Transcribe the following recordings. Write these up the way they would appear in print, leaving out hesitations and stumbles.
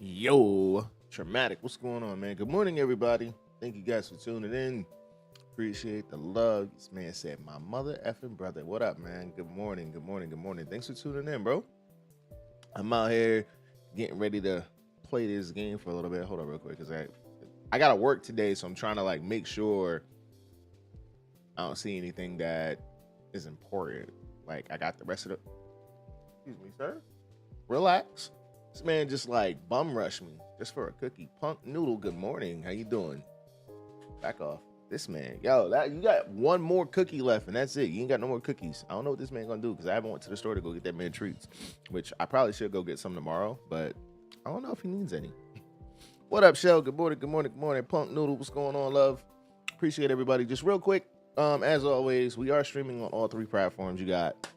Yo, traumatic. What's going on, man? Good morning, everybody. Thank you guys for tuning in. Appreciate the love. This man said, my mother effing brother. What up, man? Good morning, good morning, good morning. Thanks for tuning in, bro. I'm out here getting ready to play this game for a little bit. Hold on real quick, because I got to work today, so I'm trying to like make sure I don't see anything that is important. Like, I got the rest of the... Excuse me, sir. Relax. This man just like bum rushed me just for a cookie. Punk Noodle, good morning. How you doing? Back off. This man, yo, you got one more cookie left, and that's it. You ain't got no more cookies. I don't know what this man gonna do because I haven't went to the store to go get that man treats, which I probably should go get some tomorrow, but I don't know if he needs any. What up, Shell? Good morning, good morning, good morning. Punk Noodle, what's going on, love? Appreciate everybody. Just real quick, as always, we are streaming on all three platforms. You got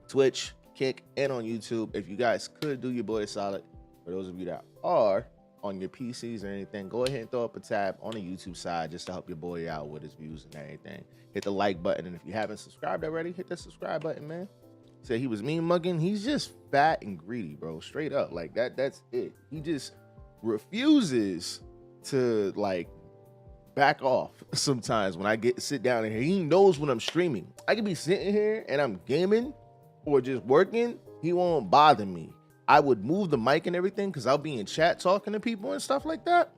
Twitch, Kick, and on YouTube. If you guys could do your boy a solid, for those of you that are on your PCs or anything, go ahead and throw up a tab on the YouTube side just to help your boy out with his views and everything. Hit the like button, and if you haven't subscribed already, hit the subscribe button, man. Say he was mean mugging. He's just fat and greedy, bro. Straight up, like that's it. He just refuses to like back off sometimes when I sit down in here. He knows when I'm streaming. I could be sitting here and I'm gaming or just working, he won't bother me. I would move the mic and everything because I'll be in chat talking to people and stuff like that.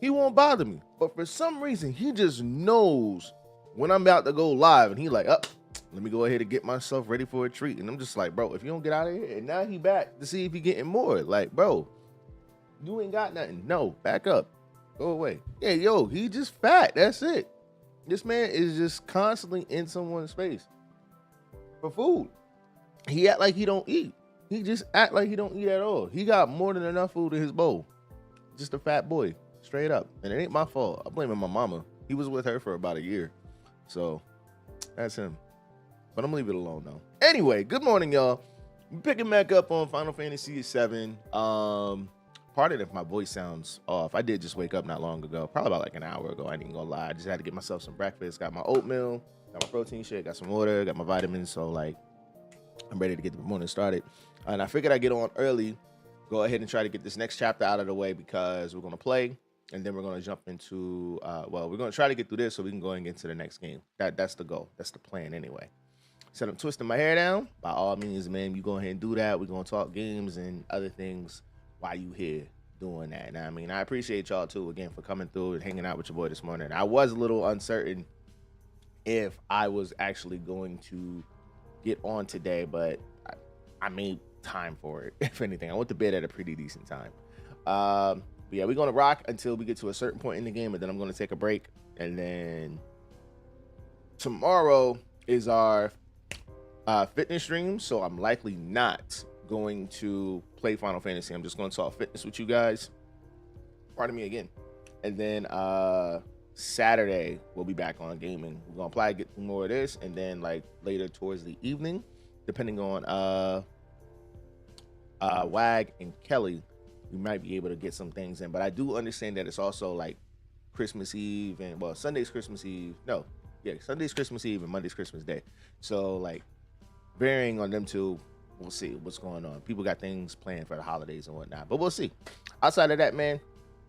He won't bother me. But for some reason, he just knows when I'm about to go live, and he like, let me go ahead and get myself ready for a treat. And I'm just like, bro, if you don't get out of here, and now he back to see if he getting more. Like, bro, you ain't got nothing. No, back up. Go away. Yeah, yo, he just fat. That's it. This man is just constantly in someone's face for food. He act like he don't eat. He just act like he don't eat at all. He got more than enough food in his bowl. Just a fat boy, straight up. And it ain't my fault. I blame my mama. He was with her for about a year. So that's him. But I'm gonna leave it alone though. Anyway, good morning, y'all. I'm picking back up on Final Fantasy VII. Pardon if my voice sounds off. I did just wake up not long ago, probably about like an hour ago. I ain't gonna lie. I just had to get myself some breakfast. Got my oatmeal, got my protein shake, got some water, got my vitamins. So like, I'm ready to get the morning started. And I figured I'd get on early, go ahead and try to get this next chapter out of the way because we're going to play, and then we're going to jump into, we're going to try to get through this so we can go and get to the next game. That's the goal. That's the plan anyway. Instead of twisting my hair down, by all means, man, you go ahead and do that. We're going to talk games and other things while you here doing that. Now, I mean, I appreciate y'all, too, again, for coming through and hanging out with your boy this morning. I was a little uncertain if I was actually going to get on today, but I made time for it. If anything, I went to bed at a pretty decent time. But yeah, we're gonna rock until we get to a certain point in the game, and then I'm gonna take a break. And then tomorrow is our fitness stream, so I'm likely not going to play Final Fantasy. I'm just gonna talk fitness with you guys. Pardon me again. And then Saturday we'll be back on gaming. We're gonna probably get more of this, and then like later towards the evening, depending on Wag and Kelly, we might be able to get some things in. But I do understand that it's also like Christmas Eve and Sunday's Christmas Eve. No, yeah, Sunday's Christmas Eve and Monday's Christmas Day. So like varying on them two, we'll see what's going on. People got things planned for the holidays and whatnot, but we'll see. Outside of that, man,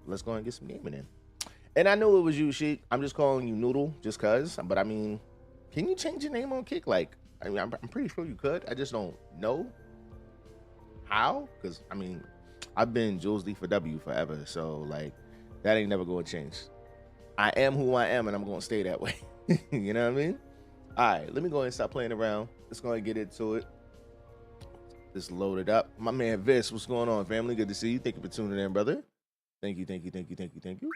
let's go and get some gaming in. And I knew it was you, Sheik. I'm just calling you Noodle just cause. But I mean, can you change your name on Kick? Like, I mean, I'm pretty sure you could. I just don't know how. Cause I mean, I've been Jules D for W forever. So like, that ain't never gonna change. I am who I am, and I'm gonna stay that way. You know what I mean? All right, let me go ahead and stop playing around. Let's go ahead and get into it. Just load it up. My man Vis, what's going on, family? Good to see you. Thank you for tuning in, brother. Thank you, thank you, thank you, thank you, thank you.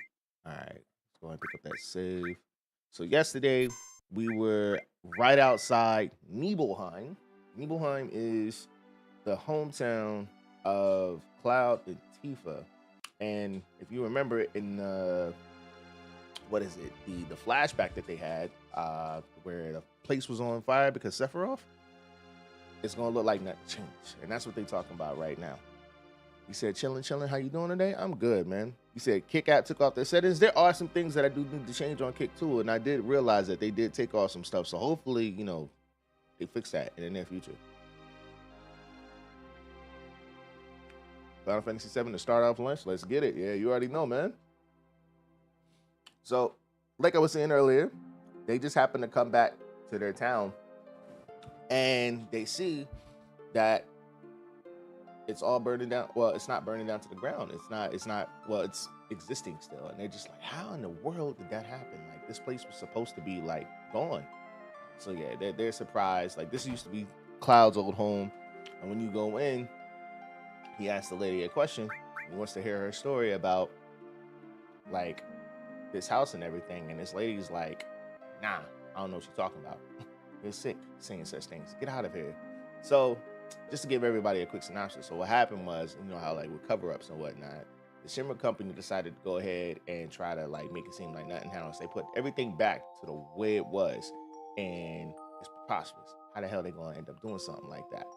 All right, let's go ahead and pick up that save. So yesterday we were right outside Nibelheim. Nibelheim is the hometown of Cloud and Tifa. And if you remember in the flashback that they had, where the place was on fire because Sephiroth, it's gonna look like nothing changed. And that's what they're talking about right now. He said, chilling, how you doing today? I'm good, man. He said, Kick app took off their settings. There are some things that I do need to change on Kick too, and I did realize that they did take off some stuff. So hopefully, you know, they fix that in the near future. Final Fantasy VII to start off lunch. Let's get it. Yeah, you already know, man. So, like I was saying earlier, they just happen to come back to their town and they see that it's all burning down. Well, it's not burning down to the ground. Well, it's existing still. And they're just like, how in the world did that happen? Like, this place was supposed to be like gone. So yeah, they're surprised. Like, this used to be Cloud's old home. And when you go in, he asks the lady a question. He wants to hear her story about like this house and everything. And this lady's like, nah, I don't know what you're talking about. You're sick saying such things. Get out of here. So just to give everybody a quick synopsis. So what happened was, you know how like with cover-ups and whatnot, the Shinra company decided to go ahead and try to like make it seem like nothing happened. They put everything back to the way it was, and it's preposterous. How the hell they gonna end up doing something like that?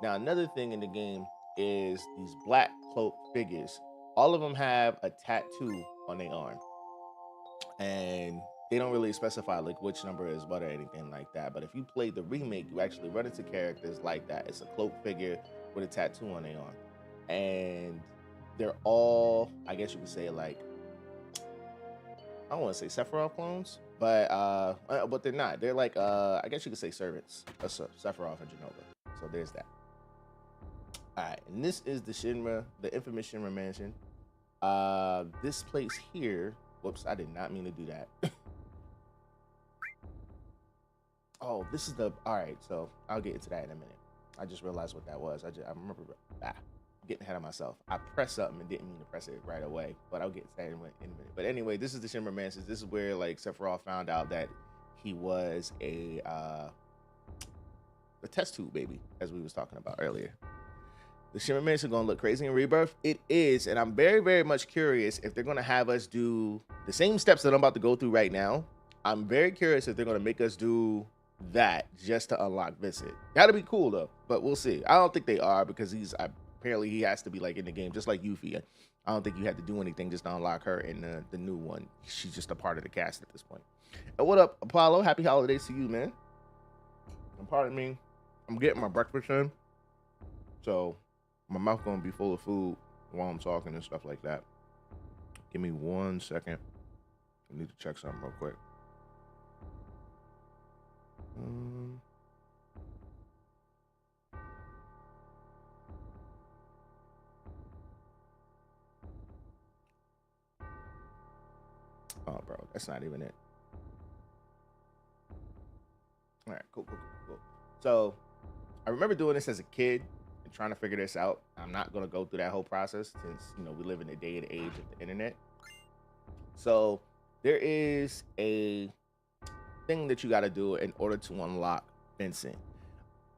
Now, another thing in the game is these black cloaked figures. All of them have a tattoo on their arm, and they don't really specify like which number is what or anything like that. But if you play the remake, you actually run into characters like that. It's a cloaked figure with a tattoo on their arm, and they're all, I guess you could say, like, I don't want to say Sephiroth clones, but they're not. They're like, I guess you could say servants of Sephiroth and Genova. So there's that. All right, and this is the infamous Shinra mansion. This place here. Whoops, I did not mean to do that. Oh, this is all right, so I'll get into that in a minute. I just realized what that was. I remember getting ahead of myself. I pressed something and didn't mean to press it right away, but I'll get to that in a minute. But anyway, this is the Shinra mansion. This is where like Sephiroth found out that he was a test tube baby, as we was talking about earlier. The Shinra mansion gonna look crazy in Rebirth. It is, and I'm very, very much curious if they're gonna have us do the same steps that I'm about to go through right now. I'm very curious if they're gonna make us do that just to unlock Visit. That'll be cool though, but we'll see. I don't think they are, because apparently he has to be like in the game, just like Yuffie. I don't think you have to do anything just to unlock her in the new one. She's just a part of the cast at this point. And what up, Apollo? Happy holidays to you, man. And pardon me, I'm getting my breakfast in, so my mouth gonna be full of food while I'm talking and stuff like that. Give me 1 second. I need to check something real quick. Oh, bro, that's not even it. All right, cool. So I remember doing this as a kid and trying to figure this out. I'm not going to go through that whole process since, you know, we live in the day and age of the internet. So there is a thing that you got to do in order to unlock Vincent.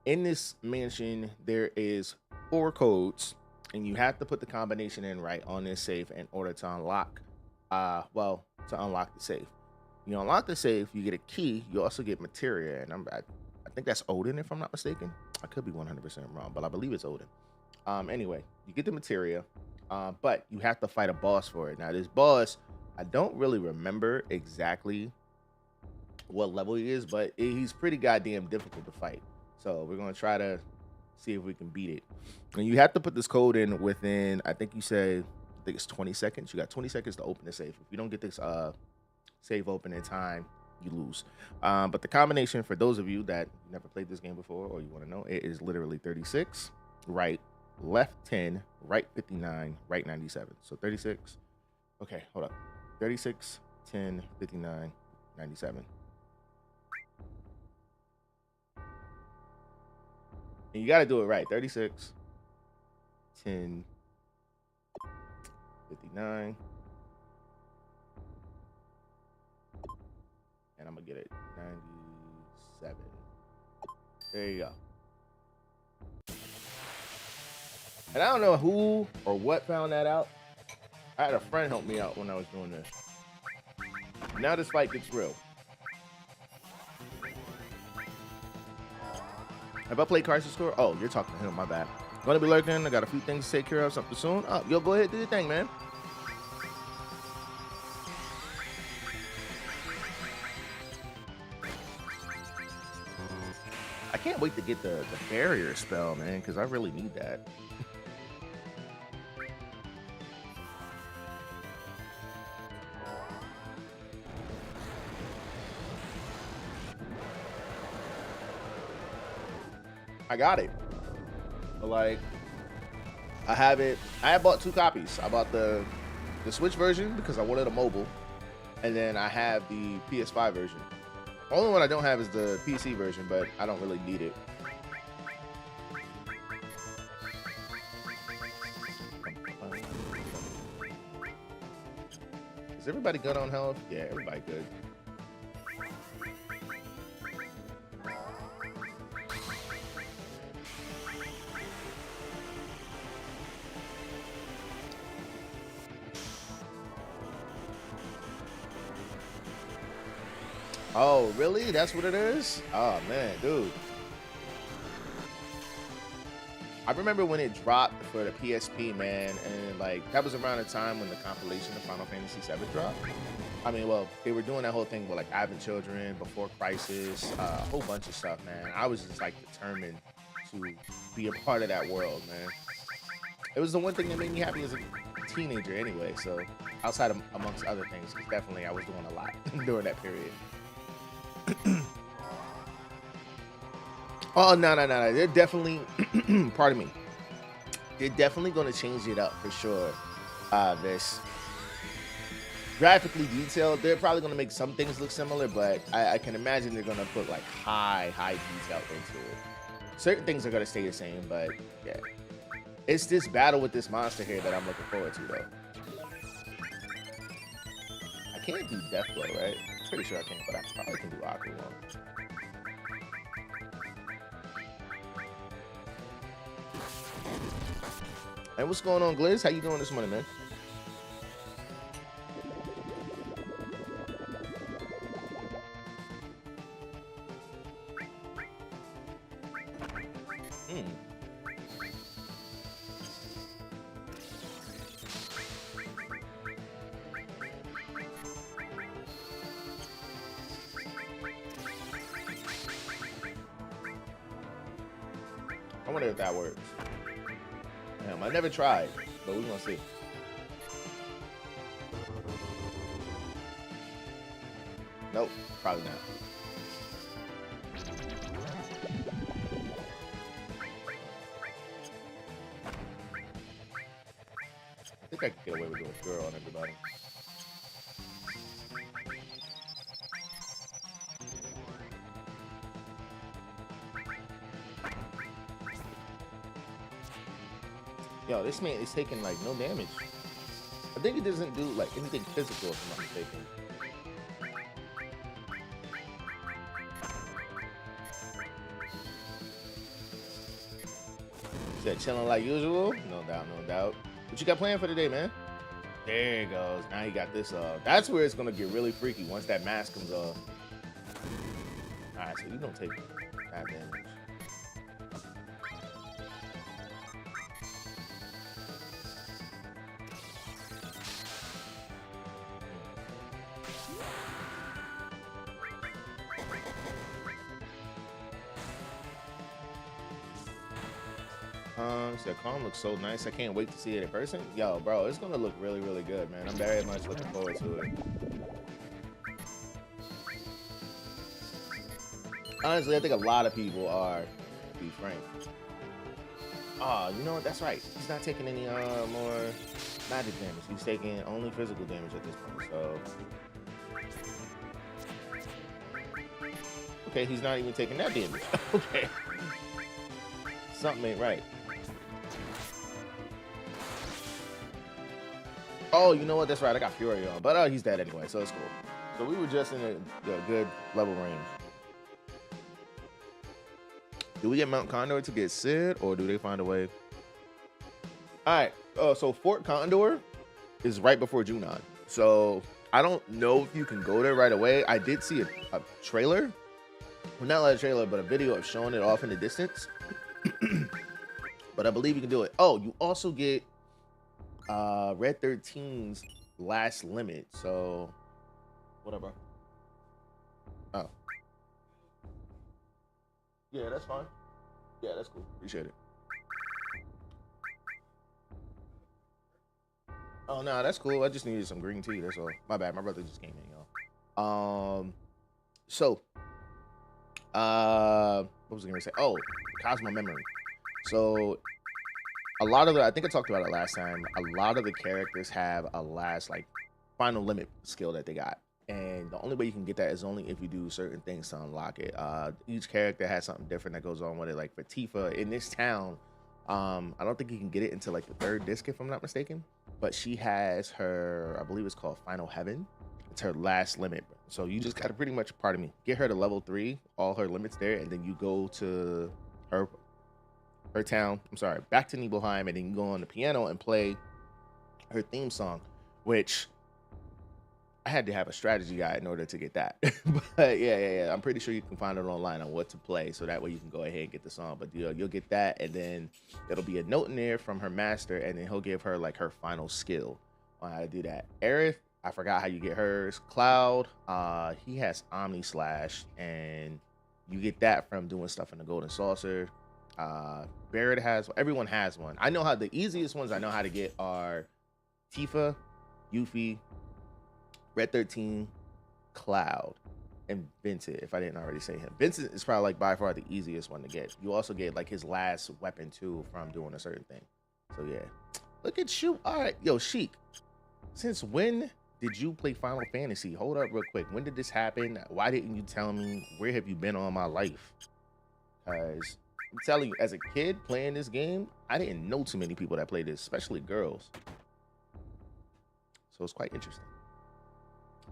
In this mansion, there is 4 codes, and you have to put the combination in right on this safe in order to unlock, to unlock the safe. You unlock the safe, you get a key, you also get materia, and I think that's Odin, if I'm not mistaken. I could be 100% wrong, but I believe it's Odin. Anyway, you get the materia, but you have to fight a boss for it. Now, this boss, I don't really remember exactly what level he is, but he's pretty goddamn difficult to fight. So we're going to try to see if we can beat it. And you have to put this code in within, I think it's 20 seconds. You got 20 seconds to open the safe. If you don't get this safe open in time, you lose. But the combination, for those of you that never played this game before or you want to know, it is literally 36, right, left 10, right 59, right 97. So 36. Okay, hold up. 36, 10, 59, 97. And you got to do it right. 36, 10, 59. And I'm going to get it 97. There you go. And I don't know who or what found that out. I had a friend help me out when I was doing this. Now this fight gets real. Have I played Crisis Core? Oh, you're talking to him, my bad. Gonna be lurking. I got a few things to take care of, something soon. Oh, yo, go ahead, do your thing, man. I can't wait to get the barrier spell, man, because I really need that. I got it. But like, I have it. I have bought 2 copies. I bought the Switch version because I wanted a mobile, and then I have the PS5 version. The only one I don't have is the PC version, but I don't really need it. Is everybody good on health? Yeah, everybody good. Oh, really? That's what it is? Oh, man, dude. I remember when it dropped for the PSP, man, and like that was around the time when the compilation of Final Fantasy VII dropped. I mean, well, they were doing that whole thing with like Advent Children, Before Crisis, a whole bunch of stuff, man. I was just like determined to be a part of that world, man. It was the one thing that made me happy as a teenager anyway, so outside of amongst other things, because definitely I was doing a lot during that period. Oh, no. They're definitely, pardon me. They're definitely going to change it up for sure. This graphically detailed. They're probably going to make some things look similar, but I can imagine they're going to put like high detail into it. Certain things are going to stay the same, but yeah. It's this battle with this monster here that I'm looking forward to, though. I can't do Death Blow, right? Pretty sure I can, but I probably can do Aqua Wall. Hey, what's going on, Gliz? How you doing this morning, man? I wonder if that works. Damn, I never tried, but we're gonna see. Nope, probably not. I think I can get away with doing Furo on everybody. Yo, this man is taking like no damage. I think it doesn't do like anything physical, if I'm not mistaken. Is that chilling like usual? No doubt, no doubt. What you got planned for today, man? There it goes. Now he got this off. That's where it's gonna get really freaky once that mask comes off. Alright, so you don't take that damage. That calm looks so nice. I can't wait to see it in person. Yo, bro, it's gonna look really, really good, man. I'm very much looking forward to it. Honestly, I think a lot of people are, to be frank. Oh, you know what? That's right. He's not taking any more magic damage. He's taking only physical damage at this point. So, okay, he's not even taking that damage. Okay, something ain't right. Oh, you know what? That's right. I got Fury on, but he's dead anyway, so it's cool. So we were just in a good level range. Do we get Mount Condor to get Sid, or do they find a way? All right. So Fort Condor is right before Junon. So I don't know if you can go there right away. I did see a trailer. Well, not like a trailer, but a video of showing it off in the distance. But I believe you can do it. Oh, you also get Red 13's last limit. So whatever. Oh. Yeah, that's fine. Yeah, that's cool. Appreciate it. Oh, no, that's cool. I just needed some green tea. That's all. My bad. My brother just came in, y'all. So, what was I going to say? Oh, Cosmo Memory. So a lot of the, I think I talked about it last time, a lot of the characters have a last like final limit skill that they got. And the only way you can get that is only if you do certain things to unlock it. Each character has something different that goes on with it. Like for Tifa in this town, I don't think you can get it until like the 3rd disc, if I'm not mistaken. But she has her, I believe it's called Final Heaven. It's her last limit. So you just gotta pretty much, pardon me, get her to level 3, all her limits there, and then you go to her town. I'm sorry, back to Nibelheim, and then you go on the piano and play her theme song, which I had to have a strategy guide in order to get that. But yeah, I'm pretty sure you can find it online on what to play, so that way you can go ahead and get the song. But you'll get that, and then it'll be a note in there from her master, and then he'll give her like her final skill on how to do that. Aerith, I forgot how you get hers. Cloud, he has Omni Slash, and you get that from doing stuff in the Golden Saucer. Barrett has, everyone has one. I know how the easiest ones I know how to get are Tifa, Yuffie, Red 13, Cloud, and Vincent, if I didn't already say him. Vincent is probably like by far the easiest one to get. You also get like his last weapon too from doing a certain thing. So yeah, look at you. All right, yo, Sheik, since when did you play Final Fantasy? Hold up real quick. When did this happen? Why didn't you tell me? Where have you been all my life? Because I'm telling you, as a kid playing this game, I didn't know too many people that played this, especially girls. So it's quite interesting.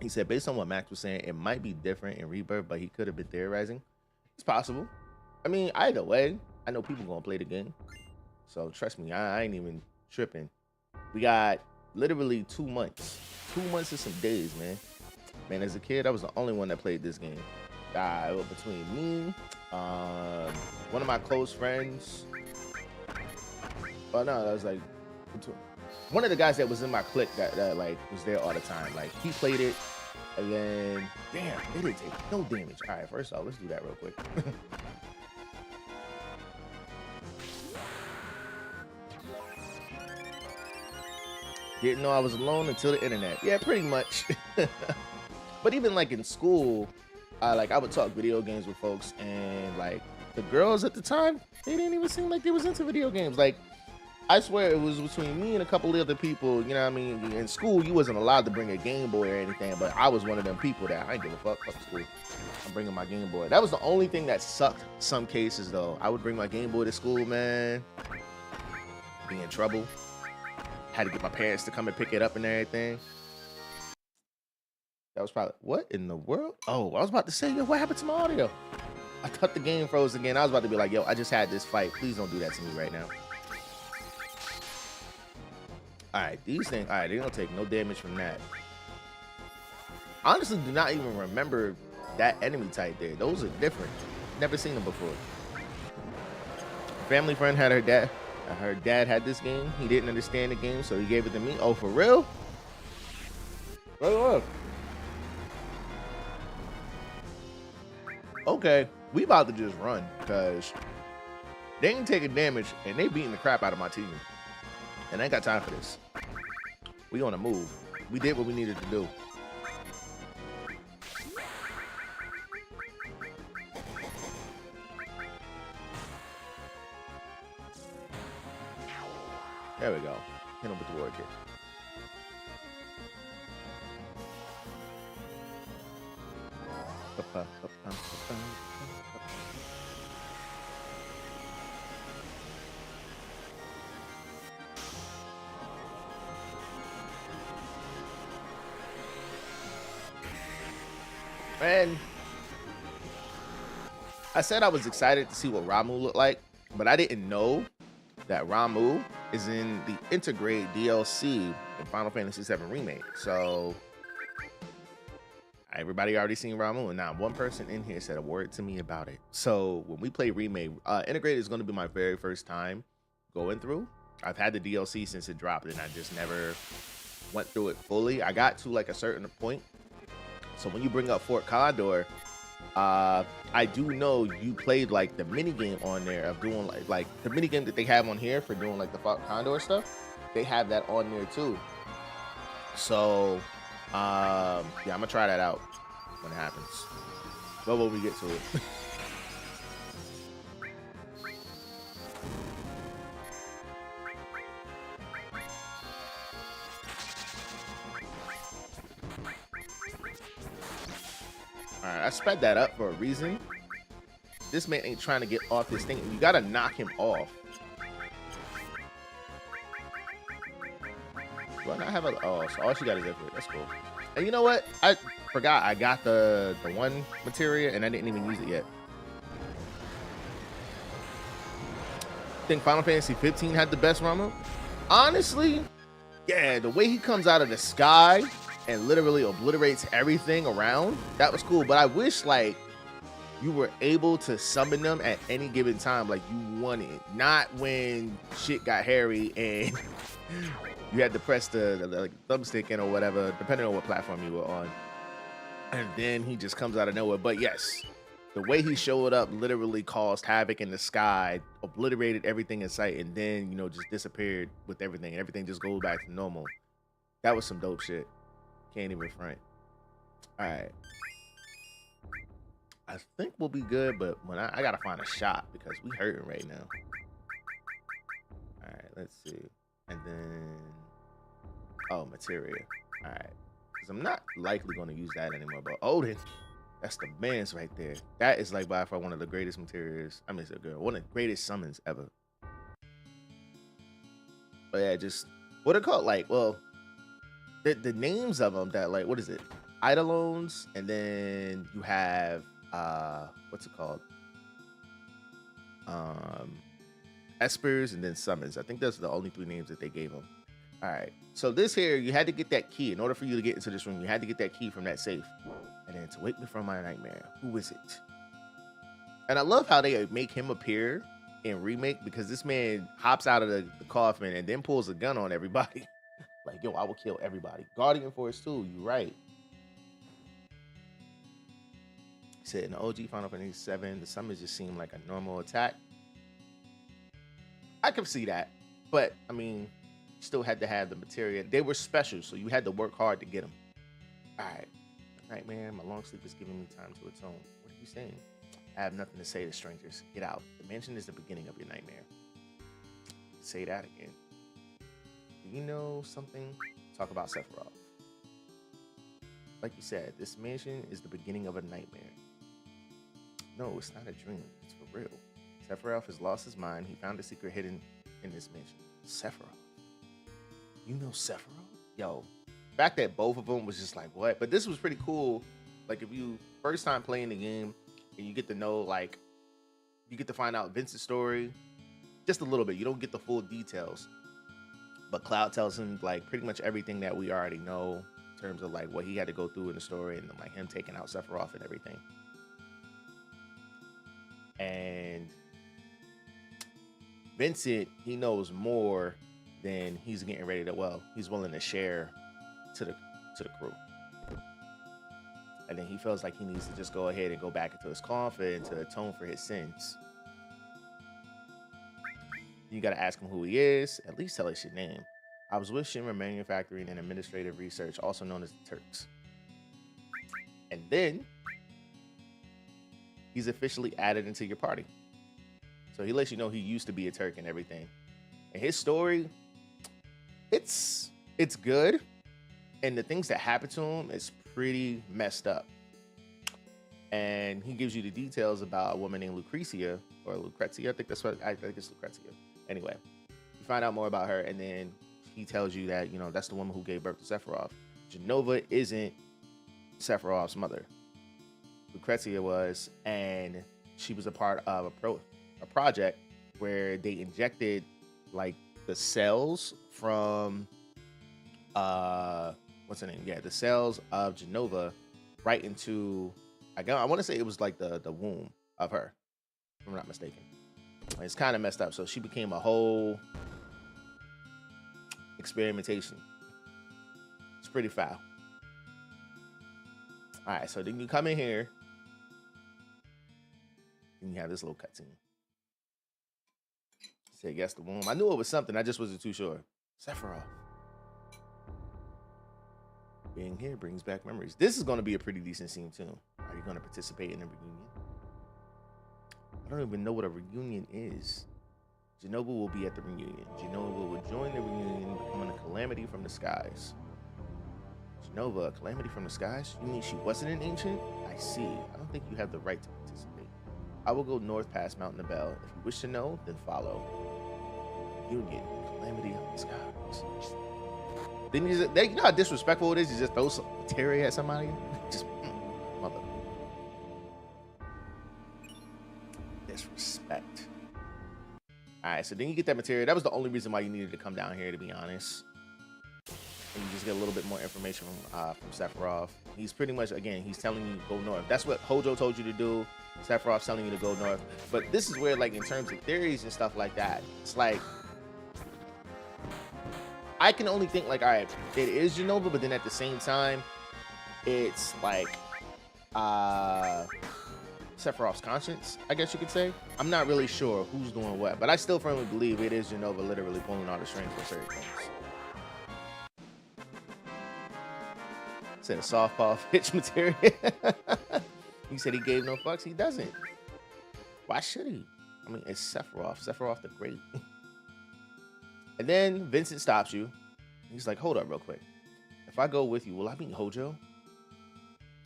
He said, based on what Max was saying, it might be different in Rebirth, but he could have been theorizing. It's possible. I mean, either way, I know people gonna play the game. So trust me, I ain't even tripping. We got literally 2 months. 2 months and some days, man. Man, as a kid, I was the only one that played this game. Between me, one of my close friends. Oh no, that was like one of the guys that was in my clique that like was there all the time. Like he played it, and then damn, it didn't take no damage. All right, first off, let's do that real quick. Didn't know I was alone until the internet. Yeah, pretty much. But even like in school, like I would talk video games with folks, and like the girls at the time, they didn't even seem like they was into video games. Like I swear it was between me and a couple of other people, you know what I mean? In school, you wasn't allowed to bring a Game Boy or anything, but I was one of them people that I ain't give a fuck school. I'm bringing my Game Boy. That was the only thing that sucked some cases, though. I would bring my Game Boy to school, man. Be in trouble. Had to get my parents to come and pick it up and everything. That was probably, what in the world? Oh, I was about to say, yo, what happened to my audio? I thought the game froze again. I was about to be like, yo, I just had this fight. Please don't do that to me right now. All right, these things, all right, they don't take no damage from that. Honestly, do not even remember that enemy type there. Those are different. Never seen them before. Family friend had her dad. Her dad had this game. He didn't understand the game, so he gave it to me. Oh, for real? Look. Okay, we about to just run because they ain't taking damage and they beating the crap out of my team. And I ain't got time for this. We on the move. We did what we needed to do. There we go. Hit him with the ward kick. And I said I was excited to see what Ramuh looked like, but I didn't know that Ramuh is in the Integrate DLC in Final Fantasy VII Remake. So everybody already seen Ramuh, and now one person in here said a word to me about it. So when we play Remake, Integrate is going to be my very first time going through. I've had the DLC since it dropped, and I just never went through it fully. I got to like a certain point. So when you bring up Fort Condor, I do know you played like the mini game on there of doing like the mini game that they have on here for doing like the Fort Condor stuff. They have that on there too. So yeah, I'm gonna try that out when it happens. But when we get to it. All right, I sped that up for a reason. This man ain't trying to get off this thing. You gotta knock him off. Do I not have a... Oh, so all she got is effort. That's cool. And you know what? I forgot I got the one materia and I didn't even use it yet. I think Final Fantasy 15 had the best run-up. Honestly, yeah, the way he comes out of the sky and literally obliterates everything around, that was cool. But I wish, like, you were able to summon them at any given time, like you wanted. Not when shit got hairy and you had to press the like, thumbstick in or whatever, depending on what platform you were on. And then he just comes out of nowhere. But yes, the way he showed up literally caused havoc in the sky, obliterated everything in sight, and then, you know, just disappeared with everything. And everything just goes back to normal. That was some dope shit. Can't even front. All right. I think we'll be good, but when I gotta find a shot because we hurting right now. All right, let's see. And then, oh, materia. All right, because I'm not likely going to use that anymore. But Odin, that's the man's right there. That is like by far one of the greatest materials. I mean, it's a good one of the greatest summons ever. But yeah, just what are called, like, well, the names of them that, like, what is it? Eidolons, and then you have what's it called? Espers, and then summons. I think those are the only 3 names that they gave them. All right, so this here, you had to get that key. In order for you to get into this room, you had to get that key from that safe. And then to wake me from my nightmare, who is it? And I love how they make him appear in Remake, because this man hops out of the coffin and then pulls a gun on everybody. Like, yo, I will kill everybody. Guardian Force 2, you right. He said in the OG Final Fantasy VII, the summons just seemed like a normal attack. I can see that, but I mean, you still had to have the materia. They were special, so you had to work hard to get them. All right, nightmare. My long sleep is giving me time to atone. What are you saying? I have nothing to say to strangers. Get out. The mansion is the beginning of your nightmare. Say that again. Do you know something? Talk about Sephiroth. Like you said, this mansion is the beginning of a nightmare. No, it's not a dream. It's for real. Sephiroth has lost his mind. He found a secret hidden in this mansion. Sephiroth. You know Sephiroth? Yo, the fact that both of them was just like, what? But this was pretty cool. Like, if you first time playing the game and you get to know, like, you get to find out Vince's story just a little bit. You don't get the full details. But Cloud tells him, like, pretty much everything that we already know in terms of, like, what he had to go through in the story and, like, him taking out Sephiroth and everything. And Vincent, he knows more than he's getting ready to, well, he's willing to share to the crew. And then he feels like he needs to just go ahead and go back into his coffin to atone for his sins. You got to ask him who he is, at least tell us your name. I was with Shinra Manufacturing and Administrative Research, also known as the Turks. And then he's officially added into your party. So he lets you know he used to be a Turk and everything. And his story, it's good. And the things that happen to him is pretty messed up. And he gives you the details about a woman named Lucrezia, or Lucrezia. I think it's Lucrezia. Anyway, you find out more about her, and then he tells you that, you know, that's the woman who gave birth to Sephiroth. Jenova isn't Sephiroth's mother. Lucrezia was, and she was a part of a project where they injected, like, the cells from what's her name? Yeah, the cells of Jenova right into, I want to say it was like the womb of her, if I'm not mistaken. It's kind of messed up. So she became a whole experimentation. It's pretty foul. All right, so then you come in here and you have this little cutscene. Say yes, the womb. I knew it was something. I just wasn't too sure. Sephiroth. Being here brings back memories. This is going to be a pretty decent scene too. Are you going to participate in a reunion? I don't even know what a reunion is. Jenova will be at the reunion. Jenova will join the reunion, becoming a calamity from the skies. Jenova, a calamity from the skies? You mean she wasn't an ancient? I I see. I don't think you have the right to participate. I will go north past Mountain of Bell. If you wish to know, then follow. You'll get calamity on the skies. Then you know how disrespectful it is? You just throw some materia at somebody? Just, mother. Disrespect. All right, so then you get that material. That was the only reason why you needed to come down here, to be honest. And you just get a little bit more information from Sephiroth. He's pretty much, again, he's telling you go north. That's what Hojo told you to do. Sephiroth's telling you to go north. But this is where, like, in terms of theories and stuff like that, it's like, I can only think, like, all right, it is Unova, but then at the same time, it's like Sephiroth's conscience, I guess you could say. I'm not really sure who's doing what, but I still firmly believe it is Unova literally pulling all the strings for certain things. Said a softball pitch material. He said he gave no fucks. He doesn't. Why should he? I mean, it's Sephiroth. Sephiroth the Great. And then Vincent stops you. He's like, hold up real quick. If I go with you, will I meet Hojo?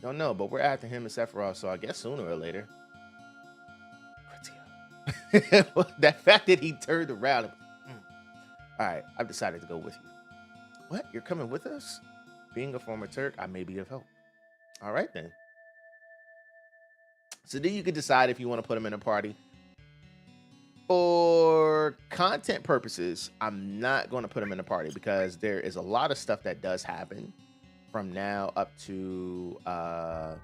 Don't know, but we're after him and Sephiroth, so I guess sooner or later. That fact that he turned around. All right, I've decided to go with you. What? You're coming with us? Being a former Turk, I may be of help. All right, then. So then you can decide if you want to put him in a party. For content purposes, I'm not going to put him in a party because there is a lot of stuff that does happen from now up to an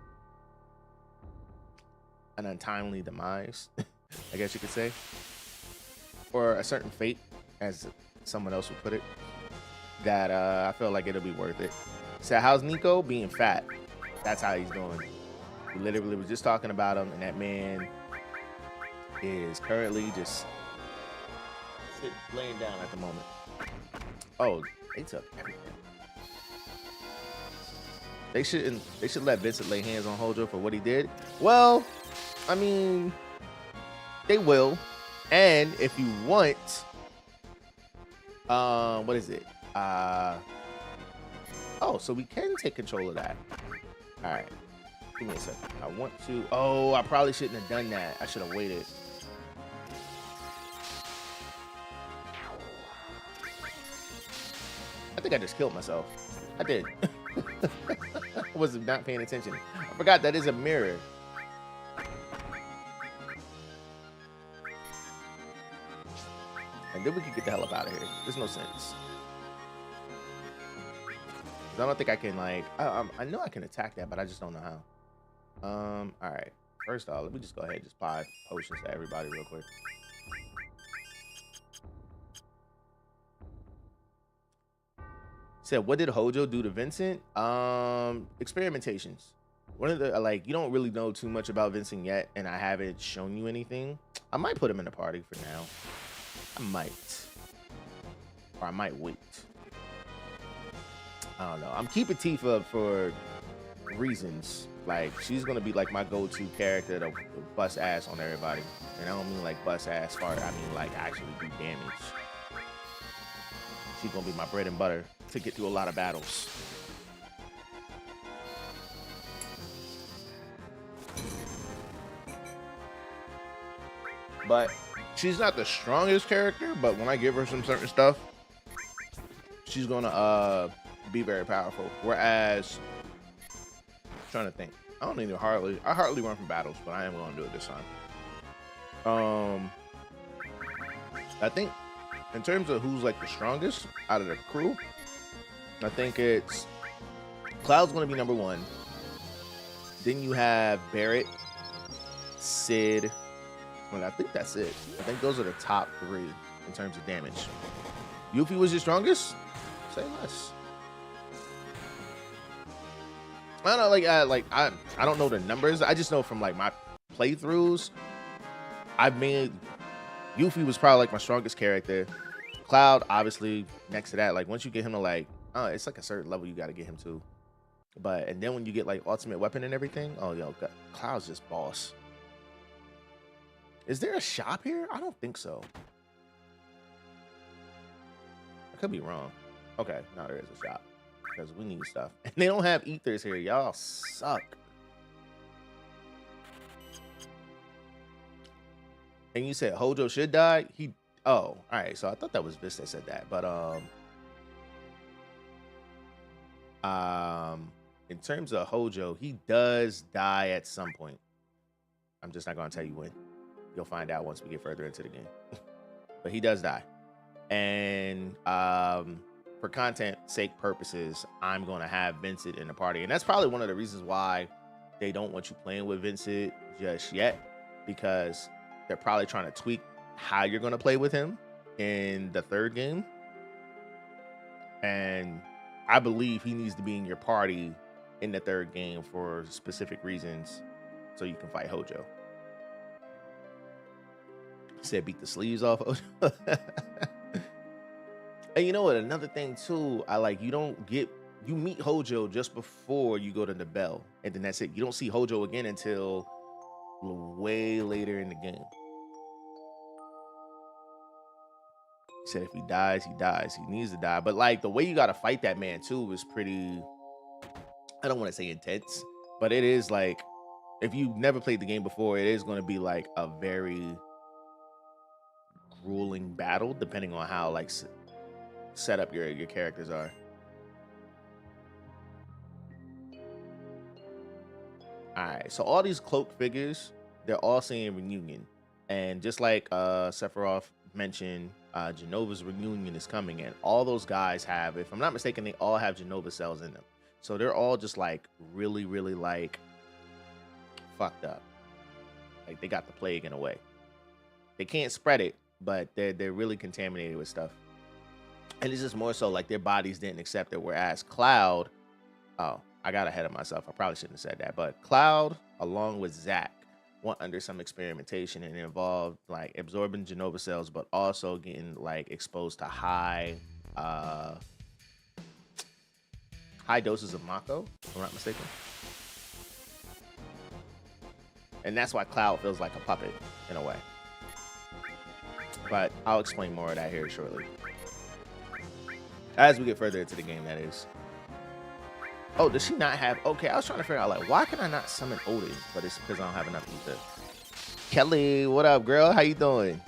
untimely demise, I guess you could say, or a certain fate, as someone else would put it, that I feel like it'll be worth it. So how's Nico? Being fat. That's how he's doing. We literally was just talking about him, and that man is currently just laying down at the moment. Oh, they took everything. They should let Vincent lay hands on Hojo for what he did. Well, I mean, they will. And if you want, what is it? Oh, so we can take control of that. All right. Give me a second. I want to. Oh, I probably shouldn't have done that. I should have waited. I think I just killed myself. I did. I was not paying attention. I forgot that is a mirror. And then we can get the hell up out of here. There's no sense. I don't think I can, like, I know I can attack that, but I just don't know how. All right. First off, let me just go ahead and just buy potions to everybody real quick. Said, what did Hojo do to Vincent? Experimentations. One of the, like, you don't really know too much about Vincent yet, and I haven't shown you anything. I might put him in a party for now. I might. Or I might wait. I don't know. I'm keeping Tifa for reasons. Like, she's gonna be like my go-to character to bust ass on everybody. And I don't mean like bust ass fart. I mean like actually do damage. She's gonna be my bread and butter to get through a lot of battles. But she's not the strongest character, but when I give her some certain stuff, she's gonna be very powerful. Whereas, I'm trying to think, I hardly run from battles, but I am gonna do it this time. I think in terms of who's like the strongest out of the crew, I think it's Cloud's gonna be number one. Then you have Barrett, Sid. Well, I think that's it. I think those are the top three in terms of damage. Yuffie was your strongest? Say less. I don't know, I don't know the numbers. I just know from like my playthroughs, I've made Yuffie was probably like my strongest character. Cloud, obviously, next to that. Like once you get him to like, it's like a certain level you got to get him to. But and then when you get like ultimate weapon and everything, oh yo, Cloud's just boss. Is there a shop here? I don't think so. I could be wrong. Okay, no, there is a shop because we need stuff. And they don't have ethers here. Y'all suck. And you said Hojo should die? Oh, all right. So I thought that was Vis that said that. But in terms of Hojo, he does die at some point. I'm just not gonna tell you when. You'll find out once we get further into the game. But he does die. And for content sake purposes, I'm gonna have Vincent in the party. And that's probably one of the reasons why they don't want you playing with Vincent just yet, because they're probably trying to tweak how you're going to play with him in the third game. And I believe he needs to be in your party in the third game for specific reasons so you can fight Hojo. He said beat the sleeves off Hojo. And you know what? Another thing too, you meet Hojo just before you go to the bell, and then that's it. You don't see Hojo again until way later in the game. He said if he dies, he dies. He needs to die. But like the way you gotta fight that man too is pretty, I don't want to say intense, but it is like, if you've never played the game before, it is going to be like a very grueling battle, depending on how like set up your characters are. All right, so all these cloaked figures, they're all saying reunion. And just like Sephiroth mentioned, Genova's reunion is coming, and all those guys have, if I'm not mistaken, they all have Genova cells in them. So they're all just like really, really like fucked up. Like they got the plague in a way. They can't spread it, but they're really contaminated with stuff. And it's just more so like their bodies didn't accept it. Whereas Cloud, oh, I got ahead of myself. I probably shouldn't have said that. But Cloud, along with Zack, went under some experimentation, and it involved like absorbing Genova cells, but also getting like exposed to high doses of Mako, if I'm not mistaken. And that's why Cloud feels like a puppet in a way. But I'll explain more of that here shortly. As we get further into the game, that is. Oh, does she not have... Okay, I was trying to figure out, like, why can I not summon Odin? But it's because I don't have enough ether. Kelly, what up, girl? How you doing?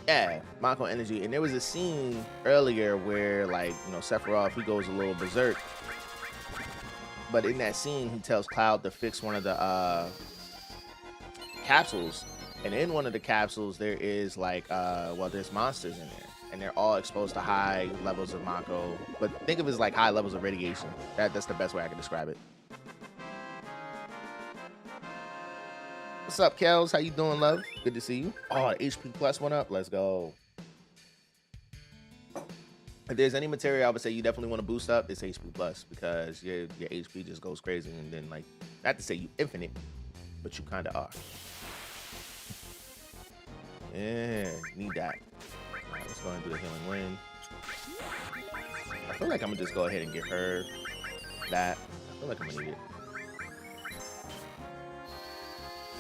Yeah, Mako energy. And there was a scene earlier where, like, you know, Sephiroth, he goes a little berserk. But in that scene, he tells Cloud to fix one of the capsules. And in one of the capsules, there is, like, well, there's monsters in there. And they're all exposed to high levels of Mako. But think of it as like high levels of radiation. That's the best way I can describe it. What's up, Kels? How you doing, love? Good to see you. Oh, HP plus went up. Let's go. If there's any material I would say you definitely want to boost up, it's HP plus, because your HP just goes crazy. And then, like, not to say you infinite, but you kind of are. Yeah, need that. Alright, let's go ahead and do the healing wind. I feel like I'm gonna just go ahead and give her that. I feel like I'm gonna need it.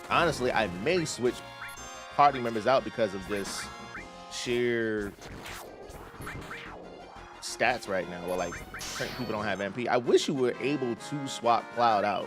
Honestly, I may switch party members out because of this sheer stats right now. Well, like, certain people don't have MP. I wish you were able to swap Cloud out